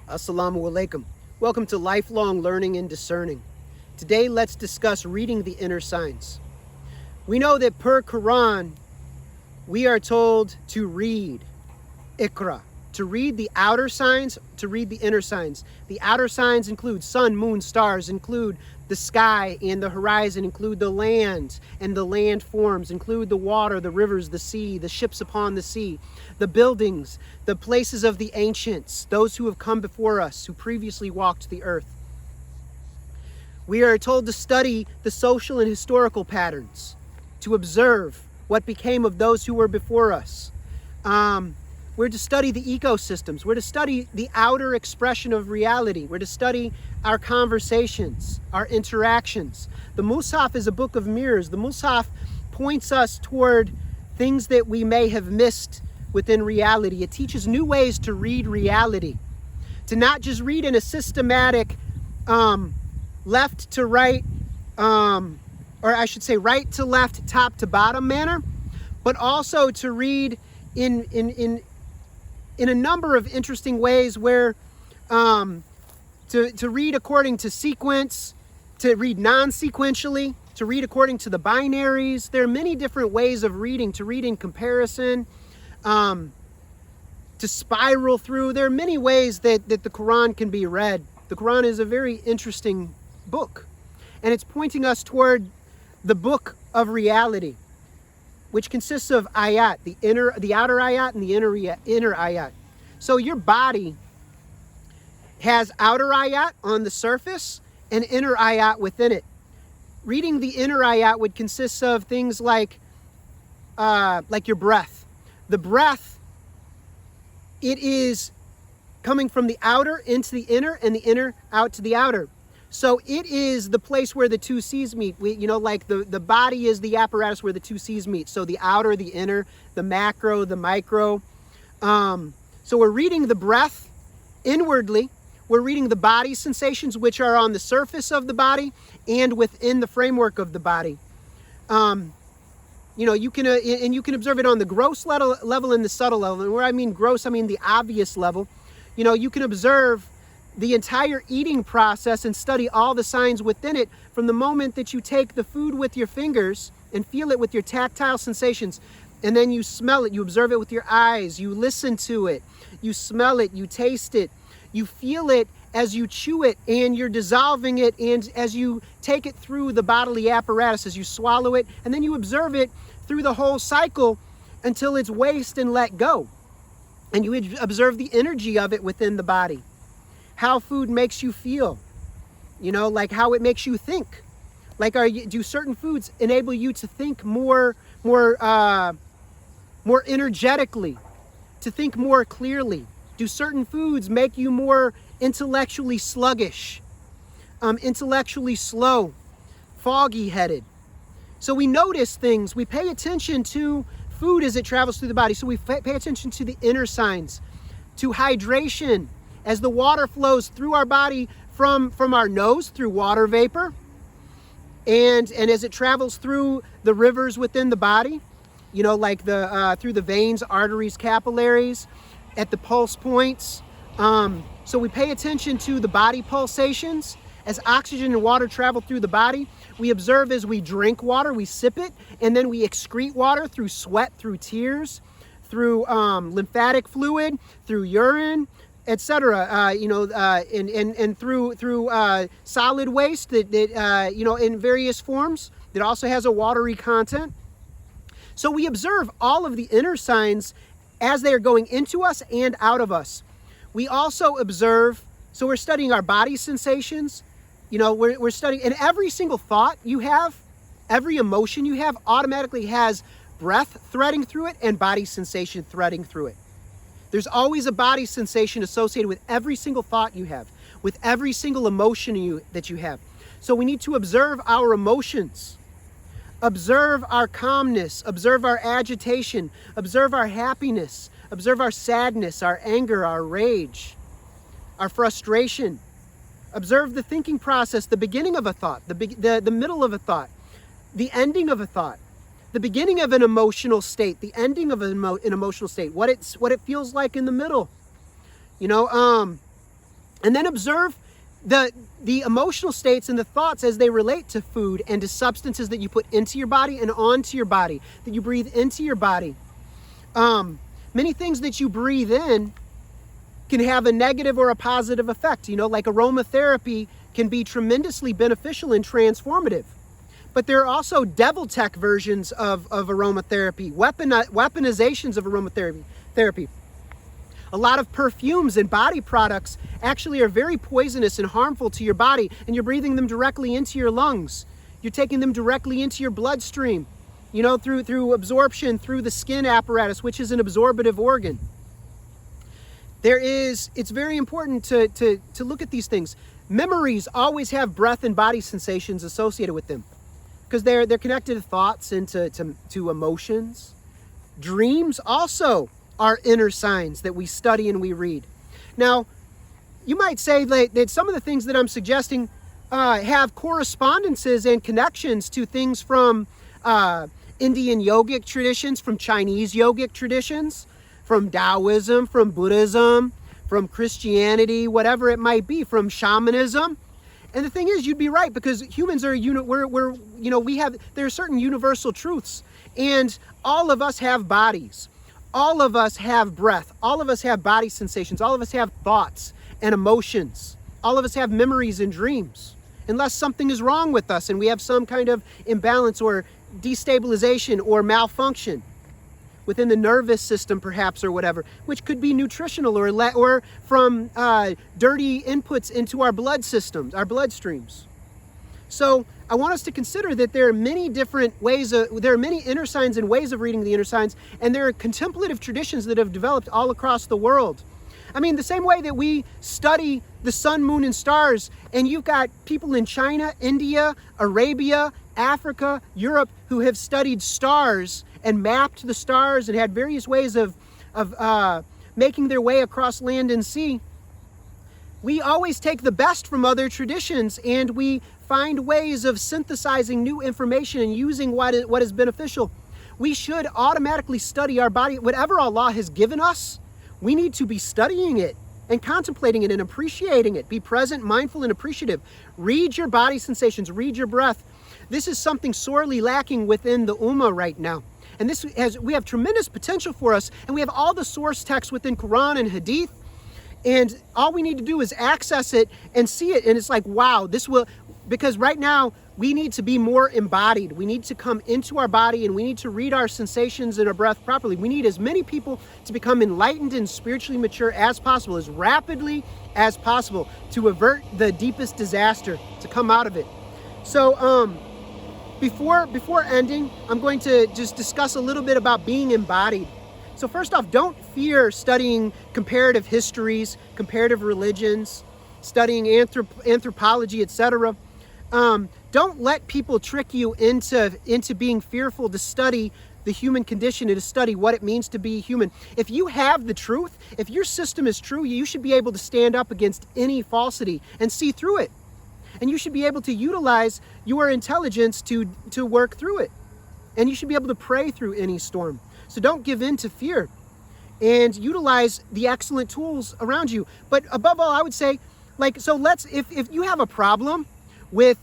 Assalamu alaikum. Welcome to Lifelong Learning and Discerning. Today, let's discuss reading the inner signs. We know that per Quran, we are told to read, Iqra, to read the outer signs, to read the inner signs. The outer signs include sun, moon, stars, include the sky and the horizon, include the land and the land forms, include the water, the rivers, the sea, the ships upon the sea, the buildings, the places of the ancients, those who have come before us, who previously walked the earth. We are told to study the social and historical patterns, to observe what became of those who were before us. We're to study the ecosystems. We're to study the outer expression of reality. We're to study our conversations, our interactions. The Mus'haf is a book of mirrors. The Mus'haf points us toward things that we may have missed within reality. It teaches new ways to read reality, to not just read in a systematic left to right, or I should say right to left, top to bottom manner, but also to read in a number of interesting ways where to read according to sequence, to read non-sequentially, to read according to the binaries. There are many different ways of reading, to read in comparison, to spiral through. There are many ways that the Quran can be read. The Quran is a very interesting book, and it's pointing us toward the book of reality, which consists of ayat, the outer ayat and the inner ayat. So your body has outer ayat on the surface and inner ayat within it. Reading the inner ayat would consist of things like your breath. The breath, it is coming from the outer into the inner and the inner out to the outer. So it is the place where the two seas meet. The body is the apparatus where the two seas meet. So the outer, the inner, the macro, the micro. So we're reading the breath inwardly. We're reading the body sensations, which are on the surface of the body and within the framework of the body. You can observe it on the gross level and the subtle level. And where I mean gross, I mean the obvious level. You can observe the entire eating process and study all the signs within it from the moment that you take the food with your fingers and feel it with your tactile sensations, and then you smell it, you observe it with your eyes, you listen to it, you smell it, you taste it, you feel it as you chew it, and you're dissolving it, and as you take it through the bodily apparatus, as you swallow it, and then you observe it through the whole cycle until it's waste and let go. And you observe the energy of it within the body. How food makes you feel, like how it makes you think. Like, do certain foods enable you to think more energetically, to think more clearly? Do certain foods make you more intellectually sluggish, intellectually slow, foggy-headed? So we notice things. We pay attention to food as it travels through the body. So we pay attention to the inner signs, to hydration, as the water flows through our body from our nose through water vapor, and as it travels through the rivers within the body, through the veins, arteries, capillaries, at the pulse points. So we pay attention to the body pulsations as oxygen and water travel through the body. We observe as we drink water, we sip it, and then we excrete water through sweat, through tears, through lymphatic fluid, through urine, etc. And through solid waste that in various forms that also has a watery content. So we observe all of the inner signs as they are going into us and out of us. We also observe, so we're studying our body sensations. We're studying, and every single thought you have, every emotion you have automatically has breath threading through it and body sensation threading through it. There's always a body sensation associated with every single thought you have, with every single emotion that you have. So we need to observe our emotions, observe our calmness, observe our agitation, observe our happiness, observe our sadness, our anger, our rage, our frustration. Observe the thinking process, the beginning of a thought, the middle of a thought, the ending of a thought. the beginning of an emotional state, the ending of an emotional state, what it feels like in the middle. You know, And then observe the emotional states and the thoughts as they relate to food and to substances that you put into your body and onto your body, that you breathe into your body. Many things that you breathe in can have a negative or a positive effect. Like aromatherapy can be tremendously beneficial and transformative. But there are also devil tech versions of aromatherapy, weaponizations of aromatherapy. A lot of perfumes and body products actually are very poisonous and harmful to your body, and you're breathing them directly into your lungs. You're taking them directly into your bloodstream, through absorption, through the skin apparatus, which is an absorptive organ. It's very important to look at these things. Memories always have breath and body sensations associated with them, because they're connected to thoughts and to emotions. Dreams also are inner signs that we study and we read. Now, you might say that some of the things that I'm suggesting have correspondences and connections to things from Indian yogic traditions, from Chinese yogic traditions, from Taoism, from Buddhism, from Christianity, whatever it might be, from shamanism. And the thing is, you'd be right, because humans are there are certain universal truths, and all of us have bodies. All of us have breath. All of us have body sensations. All of us have thoughts and emotions. All of us have memories and dreams. Unless something is wrong with us and we have some kind of imbalance or destabilization or malfunction within the nervous system, perhaps, or whatever, which could be nutritional or from dirty inputs into our blood systems, our bloodstreams. So I want us to consider that there are many different ways, there are many inner signs and ways of reading the inner signs, and there are contemplative traditions that have developed all across the world. I mean, the same way that we study the sun, moon, and stars, and you've got people in China, India, Arabia, Africa, Europe, who have studied stars and mapped the stars and had various ways of making their way across land and sea. We always take the best from other traditions, and we find ways of synthesizing new information and using what is beneficial. We should automatically study our body. Whatever Allah has given us, we need to be studying it and contemplating it and appreciating it. Be present, mindful, and appreciative. Read your body sensations. Read your breath. This is something sorely lacking within the Ummah right now. And we have tremendous potential for us, and we have all the source texts within Quran and Hadith, and all we need to do is access it and see it, and it's like, wow, because right now we need to be more embodied. We need to come into our body, and we need to read our sensations and our breath properly. We need as many people to become enlightened and spiritually mature as possible, as rapidly as possible, to avert the deepest disaster, to come out of it. So before ending, I'm going to just discuss a little bit about being embodied. So first off, don't fear studying comparative histories, comparative religions, studying anthropology, etc. Don't let people trick you into being fearful to study the human condition and to study what it means to be human. If you have the truth, if your system is true, you should be able to stand up against any falsity and see through it. And you should be able to utilize your intelligence to work through it. And you should be able to pray through any storm. So don't give in to fear, and utilize the excellent tools around you. But above all, I would say, if you have a problem with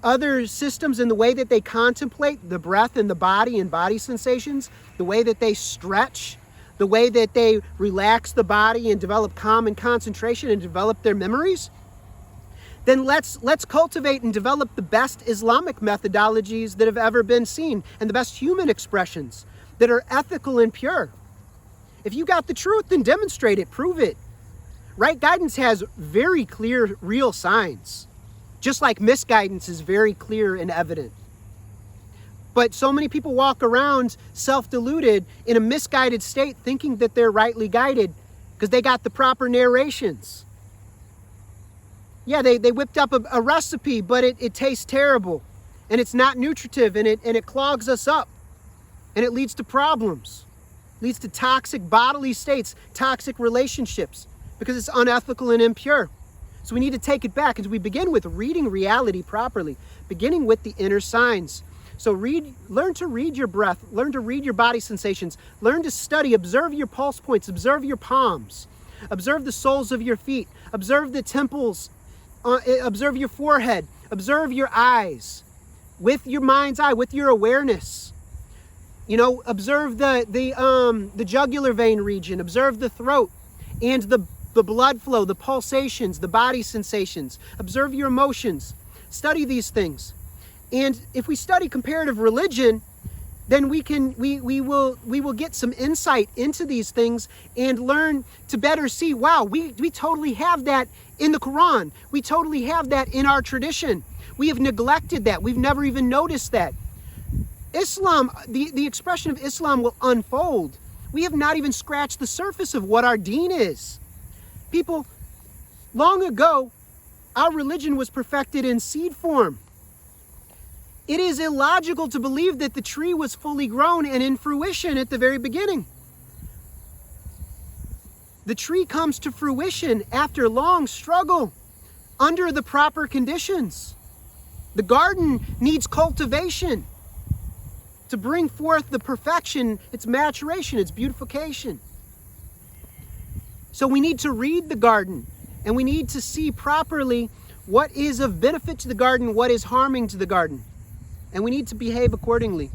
other systems in the way that they contemplate the breath and the body and body sensations, the way that they stretch, the way that they relax the body and develop calm and concentration and develop their memories, then let's cultivate and develop the best Islamic methodologies that have ever been seen, and the best human expressions that are ethical and pure. If you got the truth, then demonstrate it, prove it. Right guidance has very clear, real signs, just like misguidance is very clear and evident. But so many people walk around self-deluded in a misguided state, thinking that they're rightly guided because they got the proper narrations. Yeah, they whipped up a recipe, but it tastes terrible, and it's not nutritive, and it clogs us up, and it leads to problems, leads to toxic bodily states, toxic relationships, because it's unethical and impure. So we need to take it back, and we begin with reading reality properly, beginning with the inner signs. So learn to read your breath, learn to read your body sensations, learn to study, observe your pulse points, observe your palms. Observe the soles of your feet. Observe the temples. Observe your forehead. Observe your eyes. With your mind's eye, with your awareness. You know, observe the jugular vein region. Observe the throat and the blood flow, the pulsations, the body sensations. Observe your emotions. Study these things. And if we study comparative religion, then we will get some insight into these things and learn to better see, wow, we totally have that in the Quran. We totally have that in our tradition. We have neglected that. We've never even noticed that. Islam, the expression of Islam will unfold. We have not even scratched the surface of what our deen is. People, long ago, our religion was perfected in seed form. It is illogical to believe that the tree was fully grown and in fruition at the very beginning. The tree comes to fruition after long struggle under the proper conditions. The garden needs cultivation to bring forth the perfection, its maturation, its beautification. So we need to read the garden, and we need to see properly what is of benefit to the garden, what is harming to the garden. And we need to behave accordingly.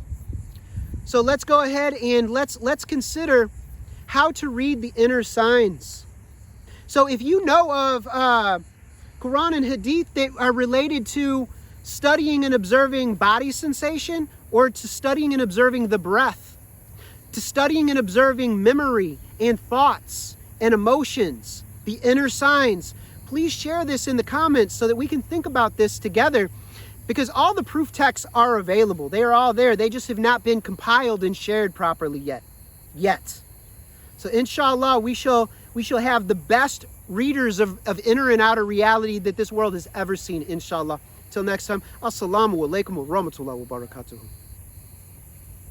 So let's go ahead and let's consider how to read the inner signs. So if you know of Quran and Hadith that are related to studying and observing body sensation, or to studying and observing the breath, to studying and observing memory and thoughts and emotions, the inner signs, please share this in the comments so that we can think about this together. Because all the proof texts are available. They are all there. They just have not been compiled and shared properly yet. So inshallah, we shall have the best readers of inner and outer reality that this world has ever seen, inshallah. Till next time, assalamu alaikum wa rahmatullahi wa barakatuhu.